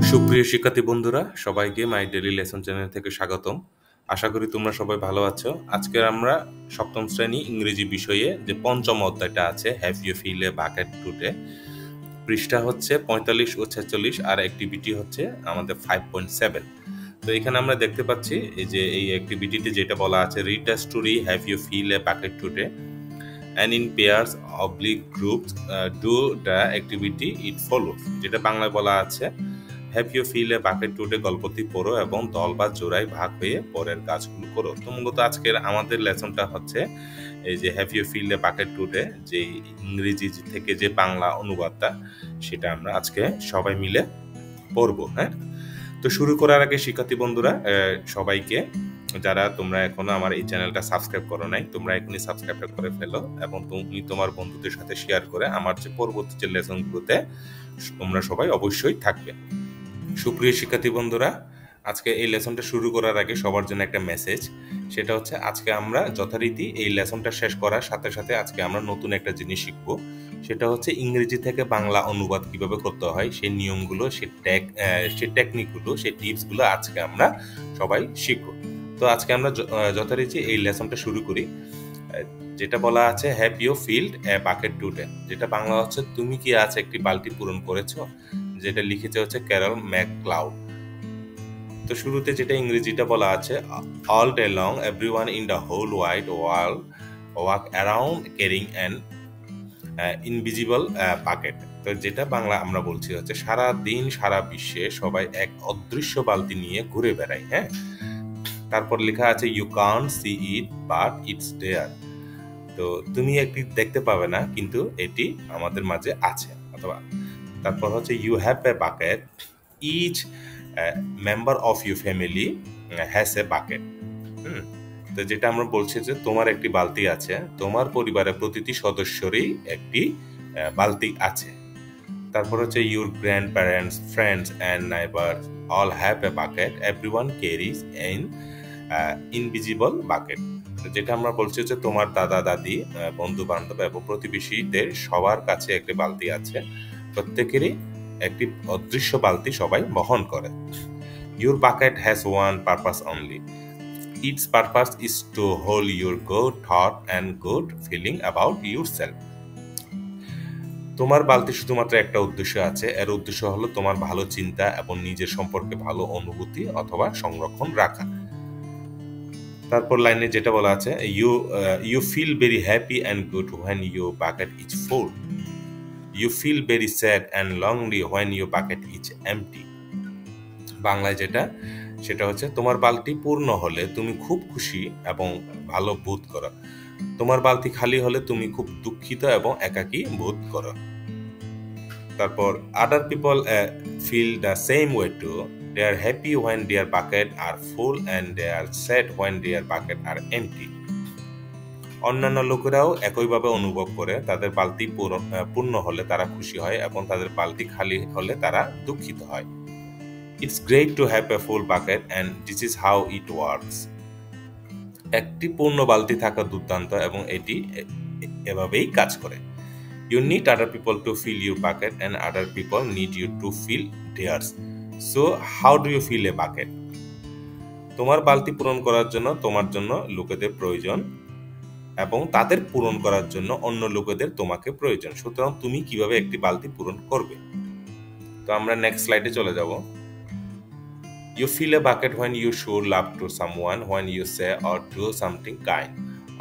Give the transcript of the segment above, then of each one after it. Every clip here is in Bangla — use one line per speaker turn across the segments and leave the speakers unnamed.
সুপ্রিয় শিক্ষার্থী বন্ধুরা, সবাইকে মাই ডেইলি লেসন চ্যানেল থেকে স্বাগতম। আশা করি তোমরা সবাই ভালো আছো। আজকে আমরা সপ্তম শ্রেণী ইংরেজি বিষয়ে যে পঞ্চম অধ্যায়টা আছে, have you fill a bucket today, পৃষ্ঠা হচ্ছে 45 ও 46, আর অ্যাক্টিভিটি হচ্ছে আমাদের 5.7। তো এখানে আমরা দেখতে পাচ্ছি এই অ্যাক্টিভিটিতে যেটা বলা আছে, read the story have you fill a bucket today and in pairs oblique groups do the activity it follows, যেটা বাংলায় বলা আছে have you fill a bucket today গল্পটি পড়ো এবং দল বা জোড়ায় ভাগ হয়ে পরের কাজগুলো করো। তো মূলত আজকের আমাদের লেসনটা হচ্ছে এই যে have you fill a bucket today, যে ইংরেজি থেকে যে বাংলা অনুবাদটা, সেটা আমরা আজকে সবাই মিলে পড়বো। হ্যাঁ, তো শুরু করার আগে শিক্ষার্থী বন্ধুরা, সবাইকে যারা তোমরা এখনো আমার এই চ্যানেলটা সাবস্ক্রাইব করো নাই, তোমরা এখনই সাবস্ক্রাইব করে ফেলো এবং তুমি তোমার বন্ধুদের সাথে শেয়ার করে আমার যে পরবর্তী যে লেসনগুলোতে তোমরা সবাই অবশ্যই থাকবে। সুপ্রিয় শিক্ষার্থী বন্ধুরা, আজকে এই লেসনটা শুরু করার আগে সবার জন্য একটা মেসেজ, সেটা হচ্ছে আজকে আমরা যথারীতি এই লেসনটা শেষ করার সাথে সাথে আজকে আমরা নতুন একটা জিনিস শিখব। সেটা হচ্ছে ইংরেজি থেকে বাংলা অনুবাদ কিভাবে করতে হয়, সেই নিয়মগুলো, সেই টেকনিকগুলো, সেই টিপসগুলো আজকে আমরা সবাই শিখব। তো আজকে আমরা যথারীতি এই লেসনটা শুরু করি। যেটা বলা আছে have you filled a bucket today, যেটা বাংলা হচ্ছে তুমি কি আজ একটি বালতি পূরণ করেছো, যেটা লিখেছে হচ্ছে ক্যারল ম্যাকক্লাউড। তো শুরুতে যেটা ইংরেজিটা বলা আছে, all day long everyone in the whole wide world walk around carrying an invisible bucket. তো যেটা বাংলা আমরা বলছি হচ্ছে সারা দিন সারা বিশ্বে সবাই এক অদৃশ্য বালতি নিয়ে ঘুরে বেড়ায়। হ্যাঁ, তারপর লেখা আছে you can't see it but it's there, তো তুমি একটি দেখতে পাবে না কিন্তু এটি আমাদের মাঝে আছে। অথবা তারপর হচ্ছে you have a bucket, each member of your family has a bucket. তো যেটা আমরা বলছি যে তোমার একটি বালতি আছে, তোমার পরিবারের প্রতিটি সদস্যরই একটি বালতি আছে। তারপর হচ্ছে your grandparents, friends and neighbours all have a bucket, everyone carries an invisible bucket. যেটা আমরা বলছি যে তোমার দাদা দাদি, বন্ধু বান্ধব এবং প্রতিবেশীদের সবার কাছে একটি বালতি আছে, প্রত্যেকেরই একটি অদৃশ্য বালতি সবাই বহন করে। Your bucket has one purpose only, its purpose is to hold your good thought and good feeling about yourself. তোমার বালতি শুধুমাত্র একটা উদ্দেশ্য আছে, এর উদ্দেশ্য হলো তোমার ভালো চিন্তা এবং নিজের সম্পর্কে ভালো অনুভূতি অথবা সংরক্ষণ রাখা। তারপর লাইনে যেটা বলা আছে, you feel very happy and good when your bucket is full, you feel very sad and lonely when your bucket is empty. বাংলায় সেটা হচ্ছে তোমার বালতি পূর্ণ হলে তুমি খুব খুশি এবং ভালো বোধ করো, তোমার বালতি খালি হলে তুমি খুব দুঃখিত এবং একাকী বোধ করো। তারপর other people feel the same way too, they are happy when their bucket are full and they are sad when their bucket are empty. অন্যান্য লোকেরাও একইভাবে অনুভব করে, তাদের বালতি পূর্ণ হলে তারা খুশি হয় এবং তাদের বালতি খালি হলে তারা দুঃখিত হয়। It's great to have a full bucket and this is how it works. একটি পূর্ণ বালতি থাকা দুর্দান্ত এবং এটি এভাবেই কাজ করে। You need other people to fill your bucket and other people need you to fill theirs. So how do you fill a bucket? তোমার বালতি পূরণ করার জন্য তোমার জন্য লোকেদের প্রয়োজন এবং তাদের পূরণ করার জন্য অন্য লোকেদের তোমাকে প্রয়োজন। সুতরাং তুমি কিভাবে একটি বালতি পূরণ করবে? তো আমরা নেক্সট স্লাইডে চলে যাব। You fill a bucket when you show love to someone, when you say or do something kind,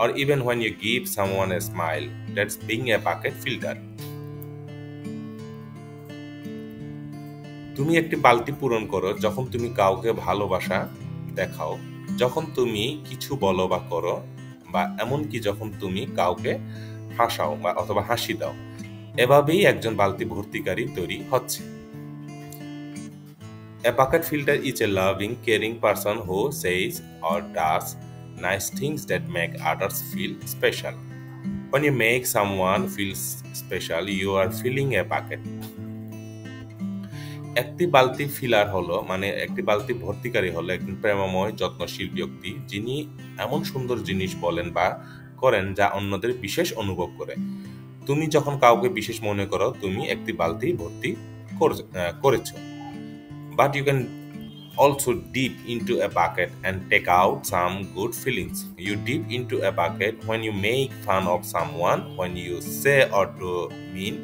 or even when you give someone a smile. That's being a bucket filler. তুমি একটি বালতি পূরণ করো যখন তুমি কাউকে ভালোবাসা দেখাও, যখন তুমি কিছু বলো বা করো, বা এমনকি যখন তুমি কাউকে হাসাও বা অথবা হাসি দাও। এভাবেই একজন বালতি ভর্তিকারী তৈরি হচ্ছে। A bucket filler is a loving, caring person who says or does nice things that make others feel special. When you make someone feel special, you are filling a bucket. একটি বালতি ফিলার হলো মানে একটি বালতি ভর্তিকারী হলো একজন প্রেমময় যত্নশীল ব্যক্তি, যিনি এমন সুন্দর জিনিস বলেন বা করেন যা অন্যদের বিশেষ অনুভব করে। তুমি যখন কাউকে বিশেষ মনে করো তুমি একটি বালতি ভর্তি করেছো। But you can also dip into a bucket and take out some good feelings. You dip into a bucket when you make fun of someone, when you say or do mean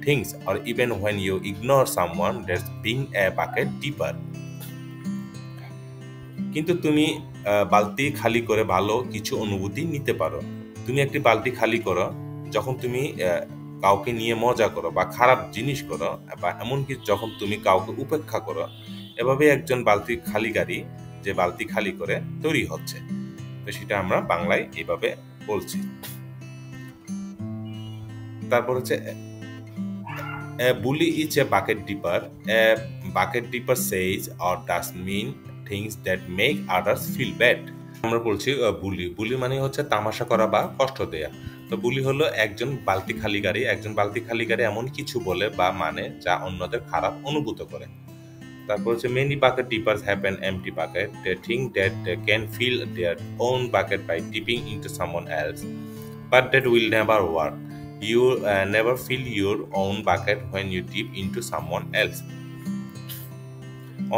things, or even when you ignore someone. That's being a bucket dipper. কিন্তু তুমি বালতি খালি করে ভালো কিছু অনুভূতি নিতে পারো। তুমি একটি বালতি খালি করো যখন তুমি কাউকে নিয়ে মজা করো বা খারাপ জিনিস করো, বা এমনকি যখন তুমি কাউকে উপেক্ষা করো। এভাবে একজন বালতি খালিকারী যে বালতি খালি করে তৈরি হচ্ছে। তো সেটা আমরা বাংলায় এইভাবে বলছি। তারপর হচ্ছে a bully is a bucket dipper. A bucket dipper says or does mean things that make others feel bad. আমরা বলছি বুলি মানে হচ্ছে তামাশা করা বা কষ্ট দেয়া। তো বুলি হলো একজন বালতি খালিকারী এমন কিছু বলে বা মানে যা অন্যদের খারাপ অনুভূত করে। তারপর হচ্ছে many bucket dippers have an empty bucket. They think that they can fill their own bucket by dipping into someone else, but that will never work. You never fill your own bucket when you dip into someone else.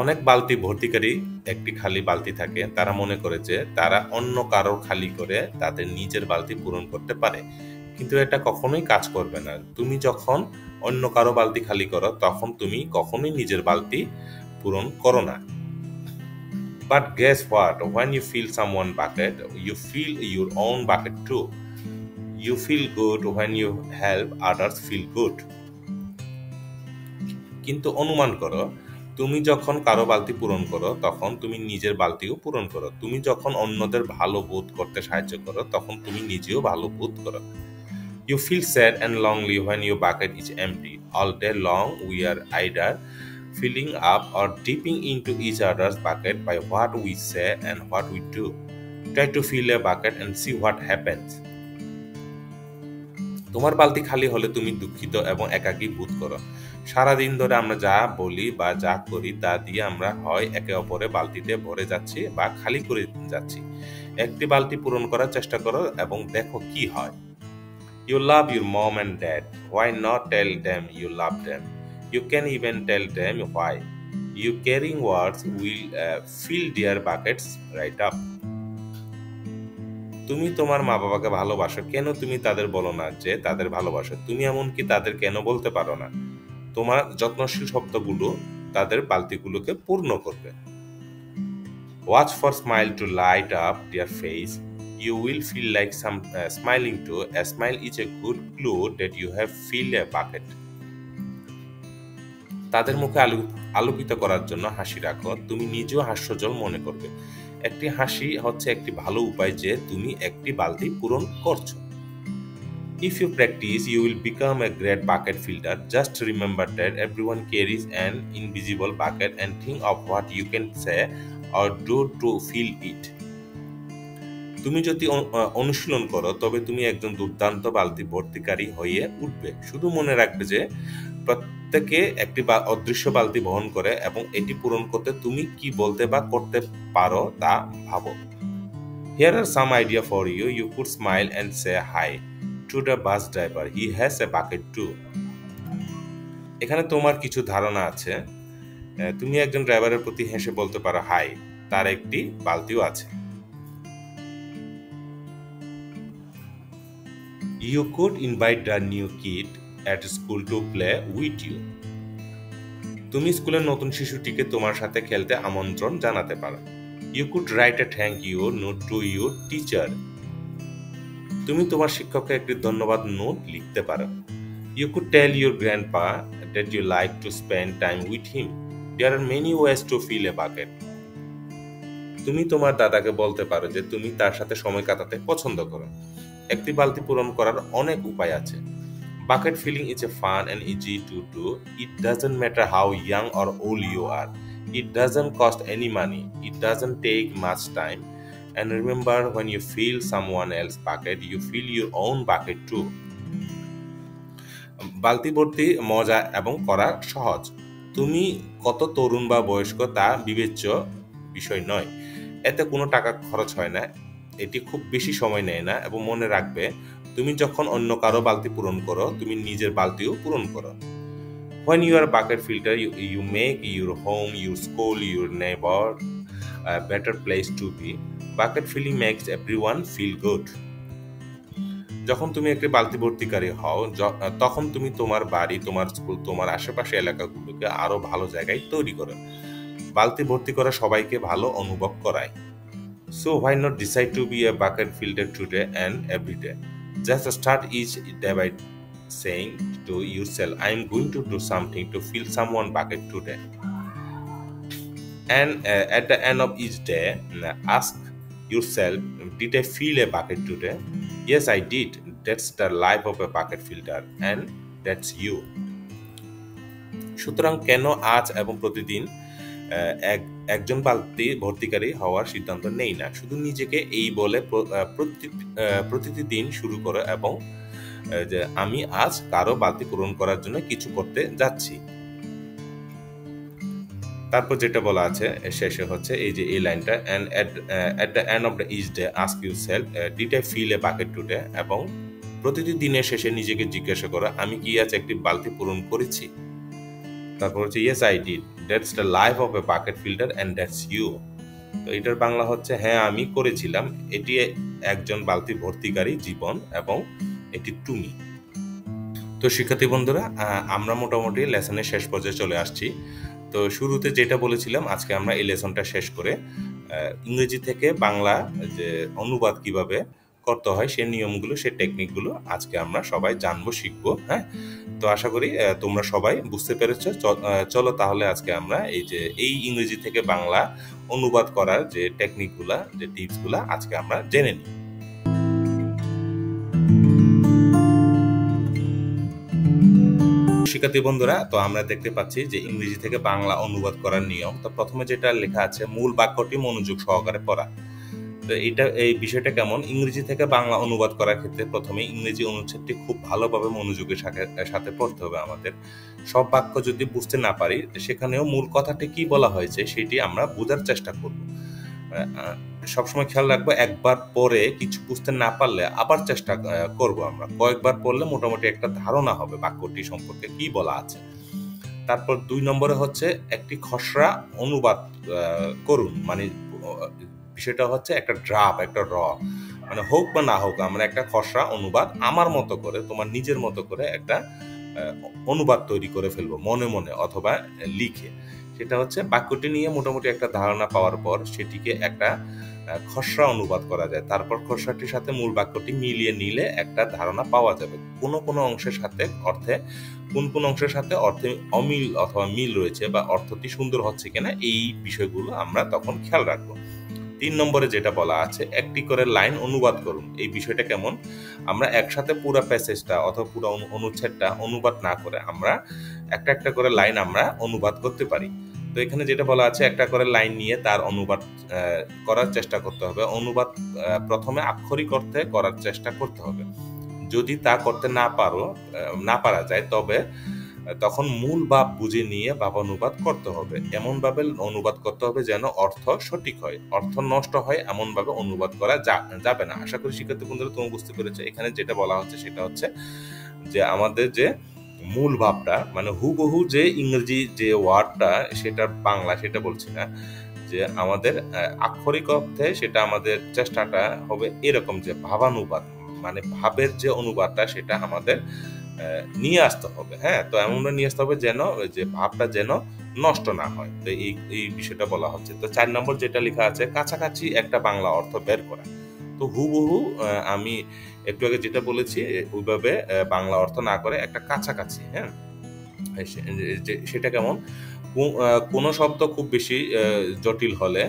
অনেক বালতি ভর্তিকারী একটি খালি বালতি থাকে, তারা মনে করে যে তারা অন্য কারোর খালি করে তাদের নিজের বালতি পূরণ করতে পারে, কিন্তু এটা কখনোই কাজ করবে না। তুমি যখন অন্য কারো বালতি খালি করো তখন তুমি কখনোই নিজের বালতি পূরণ করো না। But guess what? When you fill someone's bucket, you fill your own bucket too. You feel good when you help others feel good. কিন্তু অনুমান করো, তুমি যখন কারো বালতি পূরণ করো তখন তুমি নিজের বালতিও পূরণ করো। তুমি যখন অন্যদের ভালো বোধ করতে সাহায্য করো তখন তুমি নিজেও ভালো বোধ করো। You feel sad and lonely when your bucket is empty. All day long we are either filling up or dipping into each other's bucket by what we say and what we do. Try to fill a bucket and see what happens. তোমার বালতি খালি হলে তুমি দুঃখিত এবং একাকী বোধ করো। সারাদিন ধরে আমরা যা বলি বা যা করি তা দিয়ে আমরা হয় একে অপরের বালতিতে ভরে যাচ্ছি বা খালি করে যাচ্ছি। একটি বালতি পূরণ করার চেষ্টা করো এবং দেখো কি হয়। You love your mom and dad. Why not tell them you love them? You can even tell them why. Your caring words will fill their buckets right up. তুমি তোমার মা বাবাকে ভালোবাসো, কেন তুমি তাদের বলো না যে তাদের ভালোবাসো? তুমি এমনকি তাদের কেন বলতে পারো না? তোমার যত্নশীল শব্দগুলো তাদের বালতিগুলোকে পূর্ণ করবে। Watch for smile to light up their face. You will feel like smiling too. A smile is a good clue that you have filled a bucket. তাদের মুখে আলোকিত করার জন্য হাসি রাখো, তুমি নিজেও হাস্যজ্জ্বল মনে করবে। একটি হাসি হচ্ছে একটি ভালো উপায় যে তুমি একটি বালতি পূরণ করছো। If you practice, you will become a great bucket filler. Just remember that everyone carries an invisible bucket and think of what you can say or do to fill it. তুমি যদি অনুশীলন করো তবে তুমি একজন দুর্দান্ত বালতি ভর্তিকারী হয়ে উঠবে। শুধু মনে রাখবে যে প্রত্যেকে একটি অদৃশ্য বালতি বহন করে এবং এটি পূরণ করতে তুমি কি বলতে বা করতে পারো তা ভাবো। Here are some idea for you. You could smile and say hi to the bus driver. He has a bucket too. এখানে তোমার কিছু ধারণা আছে। তুমি একজন ড্রাইভারের প্রতি হেসে বলতে পারো হাই, তার একটি বালতিও আছে। You could invite the new kid at school to play with you. তুমি স্কুলের নতুন শিশুটিকে তোমার সাথে খেলতে আমন্ত্রণ জানাতে পারো। You could write a thank you note to your teacher. তুমি তোমার শিক্ষককে একটি ধন্যবাদ নোট লিখতে পারো। You could tell your grandpa that you like to spend time with him. There are many ways to fill a bucket. তুমি তোমার দাদাকে বলতে পারো যে তুমি তার সাথে সময় কাটাতে পছন্দ করো। একটি বালতি পূরণ করার অনেক উপায় আছে। Bucket filling is a fun and easy to do. It doesn't matter how young or old you are. It doesn't cost any money. It doesn't take much time. And remember, when you fill someone else's bucket, you fill your own bucket too. বালতি ভর্তি মজা এবং করা সহজ। তুমি কত তরুণ বা বয়স্ক তা বিবেচ্য বিষয় নয়। এতে কোনো টাকা খরচ হয় না, এটি খুব বেশি সময় নেয় না এবং মনে রাখবে তুমি যখন অন্য কারো বালতি পূরণ করো, তুমি নিজের বালতিও পূরণ করো। When you are a bucket filter, you make your home, your school, your neighbor a better place to be. Bucket filling makes everyone feel good. যখন তুমি একটি বালতি ভর্তিকারী হও, তখন তুমি তোমার বাড়ি, তোমার স্কুল, তোমার আশেপাশে এলাকাগুলোকে আরো ভালো জায়গায় তৈরি করো। বালতি ভর্তি করা সবাইকে ভালো অনুভব করায়। So why not decide to be a bucket filter today and every day? Just start each day by saying to yourself, I am going to do something to fill someone bucket today. And at the end of each day, ask yourself, did I fill a bucket today? Yes, I did. That's the life of a bucket filter, and that's you. সুতরাং কেন আজ এবং প্রতিদিন একজন বালতি ভর্তিকারী হওয়ার সিদ্ধান্ত নেই না? শুধু নিজেকে এই বলে প্রতিটি দিন শুরু করো এবং যে আমি আজ কারো বালতি পূরণ করার জন্য কিছু করতে যাচ্ছি। তারপর যেটা বলা আছে শেষে হচ্ছে এই যে এই লাইনটা, and at the end of the each day ask yourself, did I fill a bucket today? এবং প্রতিটি দিনের শেষে নিজেকে জিজ্ঞাসা করো, আমি কি আজ একটি বালতি পূরণ করেছি? তারপর হচ্ছে yes I did, that's the life of a bucket filter and that's you. তো এটার বাংলা হচ্ছে হ্যাঁ আমি করেছিলাম, এটি একজন বালতি ভর্তিকারী জীবন এবং এটি তুমি। তো শিক্ষার্থী বন্ধুরা, আমরা মোটামুটি লেসনের শেষ পর্যায়ে চলে আসছি। তো শুরুতে যেটা বলেছিলাম, আজকে আমরা এই লেসনটা শেষ করে ইংরেজি থেকে বাংলা যে অনুবাদ কিভাবে করতে হয় সেই নিয়মগুলো, সেই টেকনিকগুলো আজকে আমরা সবাই জানবো, শিখবো। হ্যাঁ, তো আশা করি তোমরা সবাই বুঝতে পেরেছো। চলো তাহলে আজকে আমরা এই ইংরেজি থেকে বাংলা অনুবাদ করার যে টেকনিকগুলা, যে টিপসগুলা আজকে আমরা জেনে নিই। শিক্ষার্থী বন্ধুরা, তো আমরা দেখতে পাচ্ছি যে ইংরেজি থেকে বাংলা অনুবাদ করার নিয়ম। তো প্রথমে যেটা লেখা আছে, মূল বাক্যটি মনোযোগ সহকারে পড়া। তো এই বিষয়টা কেমন, ইংরেজি থেকে বাংলা অনুবাদ করার ক্ষেত্রে প্রথমে ইংরেজি অনুচ্ছেদটি খুব ভালোভাবে মনোযোগের সাথে পড়তে হবে আমাদের। সব বাক্য যদি বুঝতে না পারি, সেখানেও মূল কথাটি কি বলা হয়েছে সেটি আমরা বোঝার চেষ্টা করব। সবসময় খেয়াল রাখবো, একবার পরে কিছু বুঝতে না পারলে আবার চেষ্টা করব। আমরা কয়েকবার পড়লে মোটামুটি একটা ধারণা হবে বাক্যটি সম্পর্কে কি বলা আছে। তারপর 2 নম্বরে হচ্ছে একটি খসড়া অনুবাদ করুন। মানে বিষয়টা হচ্ছে একটা ড্রাফট, একটা মানে হোক বা না হোক, আমরা একটা খসড়া অনুবাদ আমার মতো করে, তোমার নিজের মতো করে একটা অনুবাদ তৈরি করে ফেলবো মনে মনে অথবা লিখে। সেটা হচ্ছে বাক্যটি নিয়ে মোটামুটি একটা ধারণা পাওয়ার পর সেটিকে একটা খসড়া অনুবাদ করা যায়। তারপর খসড়াটির সাথে মূল বাক্যটি মিলিয়ে নিলে একটা ধারণা পাওয়া যাবে কোন অংশের সাথে কোন অংশের সাথে অর্থে অমিল অথবা মিল রয়েছে বা অর্থটি সুন্দর হচ্ছে কিনা, এই বিষয়গুলো আমরা তখন খেয়াল রাখবো। 3 নম্বরে যেটা বলা আছে, একটি করে লাইন অনুবাদ করুন। এই বিষয়টা কেমন, আমরা একসাথে পুরো প্যাসেজটা অথবা পুরো অনুচ্ছেদটা অনুবাদ না করে আমরা একটা করে লাইন আমরা অনুবাদ করতে পারি। তো এখানে যেটা বলা আছে, একটা করে লাইন নিয়ে তার অনুবাদ করার চেষ্টা করতে হবে। অনুবাদ প্রথমে আক্ষরিক অর্থে করার চেষ্টা করতে হবে। যদি তা করতে না পারা যায়, তখন মূল ভাব বুঝে নিয়ে ভাব অনুবাদ করতে হবে। এমন ভাবে অনুবাদ করতে হবে যেন অর্থ সঠিক হয়, অর্থ নষ্ট হয় এমন ভাবে অনুবাদ করা যাবে না। আশা করি শিক্ষার্থী বন্ধুরা তুমি বুঝতে পেরেছো। এখানে যেটা বলা হচ্ছে সেটা হচ্ছে যে আমাদের যে মূল ভাবটা, মানে হুবহু যে ইংরেজি যে ওয়ার্ডটা সেটা বাংলা, সেটা বলছি না, যে আমাদের আক্ষরিক অর্থে সেটা আমাদের চেষ্টাটা হবে এরকম যে ভাবানুবাদ, মানে ভাবের যে অনুবাদটা সেটা আমাদের নিয়ে আসতে হবে। হ্যাঁ, তো এমনভাবে নিয়ে আসতে হবে যেন যে ভাবটা যেন নষ্ট না হয়। তো এই বিষয়টা বলা হচ্ছে। তো 4 নম্বর যেটা লেখা আছে, কাছাকাছি একটা বাংলা অর্থ বের করা। তো হুবহু আমি একটু আগে যেটা বলেছি ওইভাবে বাংলা অর্থ না করে একটা কাছাকাছি, হ্যাঁ, সেটা কেমন, কোন শব্দ খুব বেশি জটিল হলে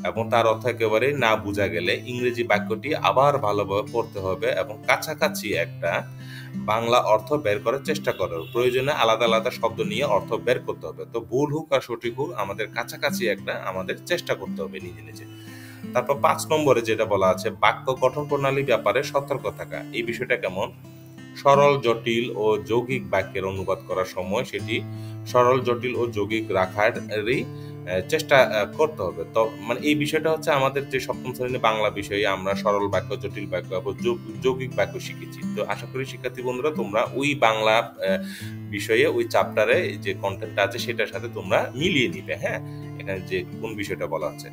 এবং তার অর্থ একেবারে না বোঝা গেলে ইংরেজি বাক্যটি আবার ভালোভাবে পড়তে হবে এবং কাছাকাছি একটা বাংলা অর্থ বের করার চেষ্টা করো। প্রয়োজনে আলাদা আলাদা শব্দ নিয়ে অর্থ বের করতে হবে। তো ভুল হোক আর সঠিক হোক, আমাদের কাছাকাছি একটা আমাদের চেষ্টা করতে হবে নিজে নিজে। তারপর 5 নম্বরে যেটা বলা আছে, বাক্য গঠন প্রণালী ব্যাপারে সতর্ক থাকা। এই বিষয়টা কেমন, সরল, জটিল ও যৌগিক বাক্যের অনুবাদ করার সময় সেটি সরল, জটিল ও যৌগিক রাখারই চেষ্টা করতে হবে। তো মানে এই বিষয়টা হচ্ছে আমাদের যে সপ্তম শ্রেণীর বাংলা বিষয়ে আমরা সরল বাক্য, জটিল বাক্য এবং যৌগিক বাক্য শিখেছি। তো আশা করি শিক্ষার্থী বন্ধুরা তোমরা ওই বাংলা বিষয়ে ওই চ্যাপ্টারে যে কনটেন্টটা আছে সেটার সাথে তোমরা মিলিয়ে নিবে, হ্যাঁ? এখানে যে কোন বিষয়টা বলা হচ্ছে।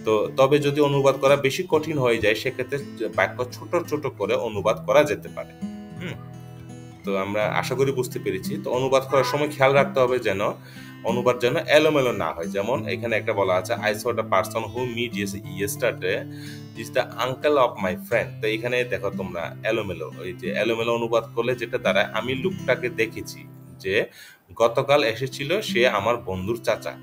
তো তবে যদি অনুবাদ করা বেশি কঠিন হয়ে যায় সেক্ষেত্রে বাক্য ছোট, ছোট করে অনুবাদ করা যেতে পারে। হুম? তো আমরা আশা করি বুঝতে পেরেছি। তো অনুবাদ করার সময় খেয়াল রাখতে হবে যেন অনুবাদ যেন এলোমেলো না হয়। যেমন এখানে একটা বলা আছে, "I saw the person who meet yesterday is the uncle of my friend." তো এখানে দেখো তোমরা এলোমেলো, ওই যে এলোমেলো অনুবাদ করলে যেটা দাঁড়ায়, আমি লোকটাকে দেখেছি যে গতকাল এসেছিল, সে আমার বন্ধুর চাচা।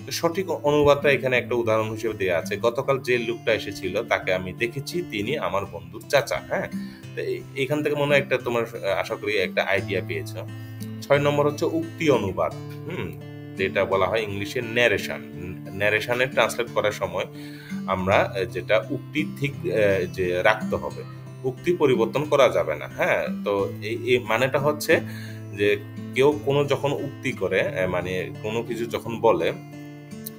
তো সঠিক অনুবাদটা এখানে একটা উদাহরণ হিসেবে দেয়া আছে, গতকাল যে লোকটা এসেছিল তাকে আমি দেখেছি, তিনি আমার বন্ধুর চাচা, হ্যাঁ? তো এইখান থেকে মনে হয় একটা তোমার আশা করি একটা আইডিয়া পেয়েছো। ৬ নম্বর হচ্ছে উক্তি অনুবাদ। হুম? যেটা বলা হয় ইংলিশে ন্যারেশন। ন্যারেশনে ট্রান্সলেট করার সময় আমরা যেটা উক্তি ঠিক যে রাখতে হবে। উক্তি পরিবর্তন করা যাবে না, হ্যাঁ? তো এই মানেটা হচ্ছে যে কেউ কোনো যখন উক্তি করে, মানে কোনো কিছু যখন বলে,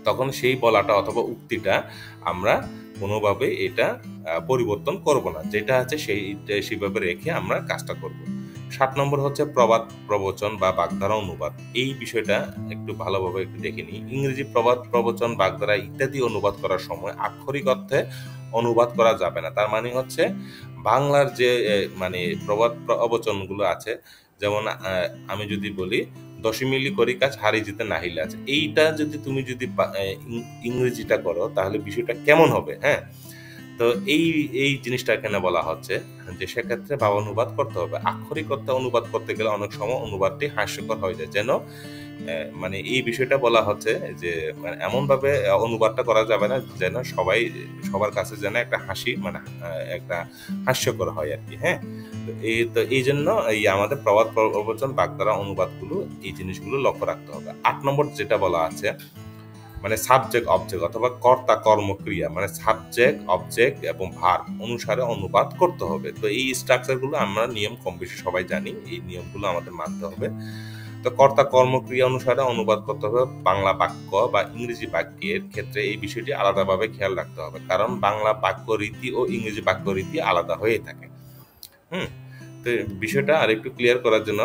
তখন সেই বলাটা অথবা উক্তিটা আমরা কোনোভাবে এটা পরিবর্তন করব না, যেটা আছে সেইভাবে রেখে আমরা কাজটা করব। ৭ নম্বর হচ্ছে প্রবাদ প্রবচন বা বাগধারা অনুবাদ। এই বিষয়টা একটু ভালোভাবে একটু দেখে নিই। ইংরেজি প্রবাদ প্রবচন বাগধারা ইত্যাদি অনুবাদ করার সময় আক্ষরিক অর্থে অনুবাদ করা যাবে না। তার মানে হচ্ছে বাংলার যে মানে প্রবাদ প্রবচনগুলো আছে, যেমন আমি যদি বলি, "দশমিলি করি কাজ হারি জিতে নাহিলে আছে", এইটা যদি তুমি যদি ইংরেজিটা করো তাহলে বিষয়টা কেমন হবে, হ্যাঁ? তো এই জিনিসটা এখানে বলা হচ্ছে যে সেক্ষেত্রে ভাবানুবাদ করতে হবে। আক্ষরিক অর্থে অনুবাদ করতে গেলে অনেক সময় অনুবাদটি হাস্যকর হয়ে যায়। যেন মানে এই বিষয়টা বলা হচ্ছে যে মানে এমনভাবে অনুবাদটা করা যাবে না যেন সবার কাছে যেন একটা হাসি, মানে একটা হাস্যকর হয় আরকি, হ্যাঁ? তো এইজন্য আমাদের প্রবাদ প্রবচন বাগধারা অনুবাদগুলো এই জিনিসগুলো লক্ষ্য রাখতে হবে। ৮ নম্বর যেটা বলা আছে, মানে সাবজেক্ট অবজেক্ট অথবা কর্তা কর্ম ক্রিয়া, মানে সাবজেক্ট অবজেক্ট এবং ভার্ব অনুসারে অনুবাদ করতে হবে। তো এই স্ট্রাকচারগুলো আমরা নিয়ম কম বেশি সবাই জানি, এই নিয়মগুলো আমাদের মানতে হবে। তো কর্তা কর্ম ক্রিয়া অনুসারে অনুবাদ করতে হবে। বাংলা বাক্য বা ইংরেজি বাক্যের ক্ষেত্রে এই বিষয়টি আলাদাভাবে খেয়াল রাখতে হবে, কারণ বাংলা বাক্য রীতি ও ইংরেজি বাক্য রীতি আলাদা হয়ে থাকে। হুম? তো বিষয়টা আরেকটু ক্লিয়ার করার জন্য,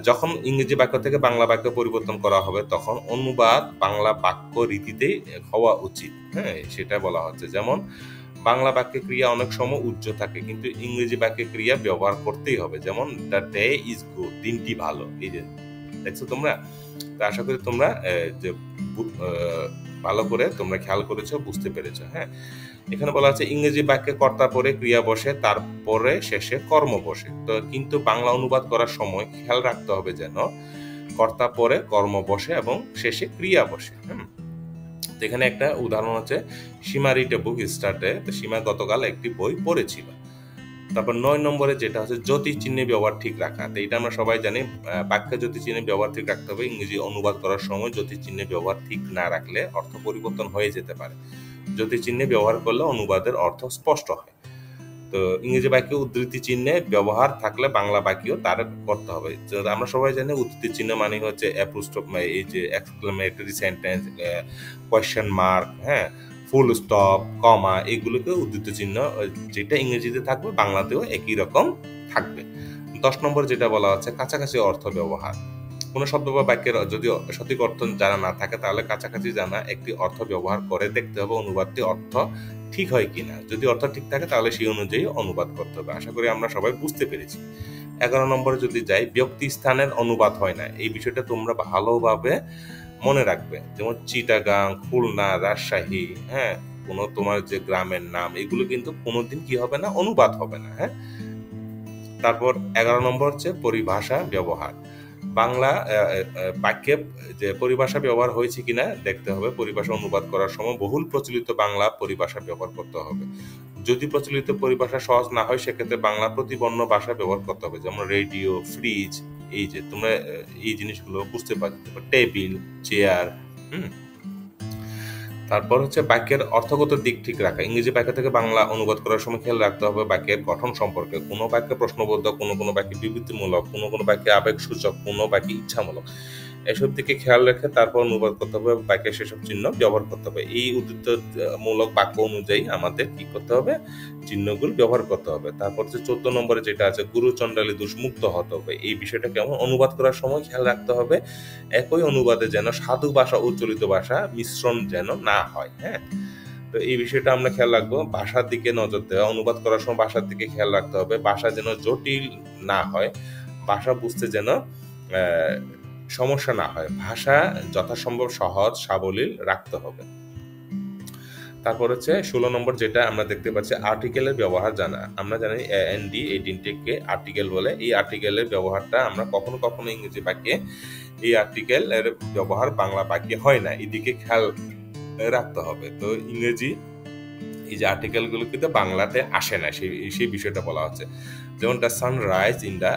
যখন ইংরেজি বাক্য থেকে বাংলা বাক্য পরিবর্তন করা হবে তখন অনুবাদ বাংলা বাক্য রীতিতেই হওয়া উচিত, হ্যাঁ? সেটা বলা হচ্ছে। যেমন বাংলা বাক্যে ক্রিয়া অনেক সময় উজ্জ্ব থাকে, কিন্তু ইংরেজি বাক্যে ক্রিয়া ব্যবহার করতেই হবে। যেমন দ্য ডে ইজ গুড, দিনটি ভালো। এই যে দেখছো তোমরা, তো আশা করি তোমরা যে ভালো করে তোমরা খেয়াল করেছো, বুঝতে পেরেছো, হ্যাঁ? এখানে বলা আছে ইংরেজি বাক্যে কর্তা পরে ক্রিয়া বসে, তারপরে শেষে কর্ম বসে। তো কিন্তু বাংলা অনুবাদ করার সময় খেয়াল রাখতে হবে যেন কর্তা পরে কর্ম বসে এবং শেষে ক্রিয়া বসে। তো এখানে একটা উদাহরণ হচ্ছে, সীমা রিড এ বুক স্টার্টে। তো সীমা গতকাল একটি বই পড়েছিল। তারপর ৯ নম্বরে যেটা হচ্ছে জ্যোতিষ চিহ্নের ব্যবহার ঠিক রাখা। তো এটা আমরা সবাই জানি, বাক্যে জ্যোতিষ চিহ্নের ব্যবহার ঠিক রাখতে হবে। ইংরেজি অনুবাদ করার সময় জ্যোতিষ চিহ্নের ব্যবহার ঠিক না রাখলে অর্থ পরিবর্তন হয়ে যেতে পারে। জ্যোতিষ চিহ্নে ব্যবহার করলে অনুবাদের অর্থ স্পষ্ট হয়। তো ইংরেজি বাক্যে উদ্ধৃতি চিহ্নে ব্যবহার থাকলে বাংলা বাক্যও তার করতে হবে। আমরা সবাই জানি উদ্ধৃতি চিহ্ন মানে হচ্ছে এই যে এক্সক্লেমেটরি সেন্টেন্স, কোয়েশ্চেন মার্ক, হ্যাঁ, ফুল স্টপ, কমা, এগুলোকে উদ্ধৃতি চিহ্ন যেটা ইংরেজিতে থাকবে বাংলাতেও একই রকম থাকবে। ১০ নম্বর যেটা বলা হচ্ছে কাছাকাছি অর্থ ব্যবহার। কোনো শব্দ বা বাক্যের যদি সঠিক অর্থ জানা না থাকে তাহলে কাছাকাছি জানা একটি অর্থ ব্যবহার করে দেখতে হবে অনুবাদটি অর্থ ঠিক হয় কিনা। যদি অর্থ ঠিক থাকে তাহলে সেই অনুযায়ী অনুবাদ করতে হবে। আশা করি আমরা সবাই বুঝতে পেরেছি। ১১ নম্বরে যদি যাই, ব্যক্তি স্থানের অনুবাদ হয় না। এই বিষয়টা তোমরা ভালোভাবে মনে রাখবে। যেমন চিটাগাং, খুলনা, রাজশাহী, হ্যাঁ, কোনো তোমার যে গ্রামের নাম, এগুলো কিন্তু কোনোদিন কি হবে না, অনুবাদ হবে না, হ্যাঁ? তারপর ১১ নম্বর হচ্ছে পরিভাষা ব্যবহার। বাংলা বাক্যে যে পরিভাষা ব্যবহার হয়েছে কিনা দেখতে হবে। পরিভাষা অনুবাদ করার সময় বহুল প্রচলিত বাংলা পরিভাষা ব্যবহার করতে হবে। যদি প্রচলিত পরিভাষা সহজ না হয় সেক্ষেত্রে বাংলা প্রতিবর্ণ ভাষা ব্যবহার করতে হবে। যেমন রেডিও, ফ্রিজ, এই যে তোমরা এই জিনিসগুলো বুঝতে পারছো। টেবিল, চেয়ার, হুম? তারপর হচ্ছে বাক্যের অর্থগত দিক ঠিক রাখা। ইংরেজি বাক্য থেকে বাংলা অনুবাদ করার সময় খেয়াল রাখতে হবে বাক্যের গঠন সম্পর্কে। কোনো বাক্যে প্রশ্নবোধক, কোনো বাক্যে বিবৃতিমূলক, কোনো বাক্যে আবেগসূচক, কোনো বাক্যে ইচ্ছামূলক। এসব দিকে খেয়াল রেখে তারপর অনুবাদ করতে হবে, বাক্যে সেসব চিহ্ন ব্যবহার করতে হবে। এই উদ্ধৃতমূলক বাক্য অনুযায়ী আমাদের কি করতে হবে, চিহ্নগুলো ব্যবহার করতে হবে। তারপর হচ্ছে 14 নম্বরে যেটা আছে, গুরু চণ্ডালী দোষমুক্ত হতে হবে। এই বিষয়টা কেমন, অনুবাদ করার সময় খেয়াল রাখতে হবে একই অনুবাদে যেন সাধু ভাষা ও চলিত ভাষা মিশ্রণ যেন না হয়। হ্যাঁ, তো এই বিষয়টা আমরা খেয়াল রাখবো। ভাষার দিকে নজর দেওয়া, অনুবাদ করার সময় ভাষার দিকে খেয়াল রাখতে হবে, ভাষা যেন জটিল না হয়, ভাষা বুঝতে যেন সমস্যা না হয়, ভাষা যথাসম্ভব সহজ সাবলীল রাখতে হবে। তারপর হচ্ছে 16 নম্বর যেটা আমরা দেখতে পাচ্ছি, আর্টিকেলের ব্যবহার জানা। আমরা জানি এএনডি এই তিনটেকে আর্টিকেল বলে। এই আর্টিকেলের ব্যবহারটা আমরা কখনো কখনো ইংরেজি বাক্যে এই আর্টিকেলের ব্যবহার বাংলা বাক্যে হয় না, এদিকে খেয়াল রাখতে হবে। তো ইংরেজি এই যে আর্টিকেলগুলো কিন্তু বাংলাতে আসে না, সেই বিষয়টা বলা হচ্ছে। যেমন the sunrise in the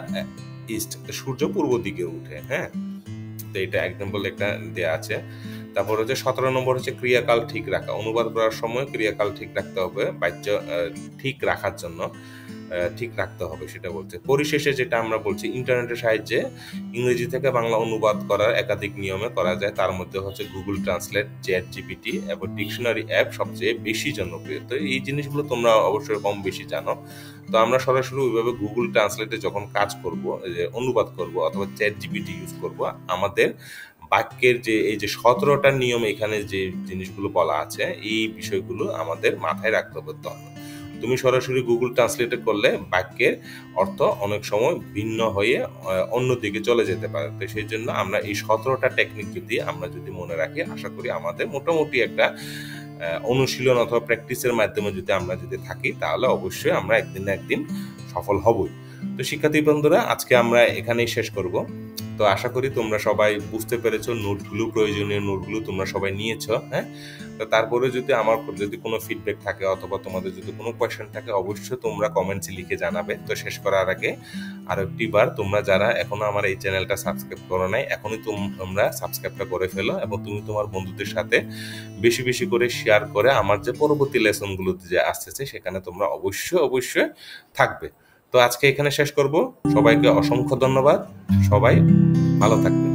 east, সূর্য পূর্ব দিকে উঠে। হ্যাঁ, তো এটা এক্সাম্পল একটা দেয়া আছে। তারপর হচ্ছে 17 নম্বর হচ্ছে ক্রিয়াকাল ঠিক রাখা। অনুবাদ করার সময় ক্রিয়াকাল ঠিক রাখতে হবে, বাচ্য ঠিক রাখার জন্য ঠিক রাখতে হবে সেটা বলছে। পরিশেষে যেটা আমরা বলছি, ইন্টারনেটের সাহায্যে ইংরেজি থেকে বাংলা অনুবাদ করার একাধিক নিয়মে করা যায়। তার মধ্যে হচ্ছে গুগল ট্রান্সলেট, চ্যাট জিপিটি এবং ডিকশনারি অ্যাপ সবচেয়ে বেশি জনপ্রিয়। তো এই জিনিসগুলো তোমরা অবশ্যই কম বেশি জানো। তো আমরা সরাসরি ওইভাবে গুগল ট্রান্সলেটে যখন কাজ করব, অনুবাদ করব অথবা চ্যাট জিপিটি ইউজ করব, আমাদের বাক্যের যে এই যে 17টা নিয়ম এখানে যে জিনিসগুলো বলা আছে, এই বিষয়গুলো আমাদের মাথায় রাখতে হবে। তুমি সরাসরি গুগল ট্রান্সলেটে করলে বাক্যের অর্থ অনেক সময় ভিন্ন হয়ে অন্য দিকে চলে যেতে পারে। তো সেই জন্য আমরা এই 17টা টেকনিক যদি মনে রাখি, আশা করি আমাদের মোটামুটি একটা অনুশীলন অথবা প্র্যাকটিসের মাধ্যমে আমরা যদি থাকি, তাহলে অবশ্যই আমরা একদিন না একদিন সফল হবই। তো শিক্ষার্থী বন্ধুরা, আজকে আমরা এখানেই শেষ করব। তো আশা করি তোমরা সবাই বুঝতে পেরেছো, নোটগুলো প্রয়োজনীয় নোটগুলো তোমরা সবাই নিয়েছো। হ্যাঁ, তো তারপরে যদি কোনো ফিডব্যাক থাকে অথবা তোমাদের যদি কোনো কোয়েশ্চেন থাকে, অবশ্যই তোমরা কমেন্টসে লিখে জানাবে। তো শেষ করার আগে আরেকটি বার, তোমরা যারা এখনো আমার এই চ্যানেলটা সাবস্ক্রাইব করো নাই, এখনই তোমরা সাবস্ক্রাইবটা করে ফেলো এবং তুমি তোমার বন্ধুদের সাথে বেশি বেশি করে শেয়ার করে আমার যে পরবর্তী লেসনগুলো যে আসতেছে সেখানে তোমরা অবশ্যই থাকবে। তো আজকে এখানে শেষ করব। সবাইকে অসংখ্য ধন্যবাদ। সবাই ভালো থাকবে।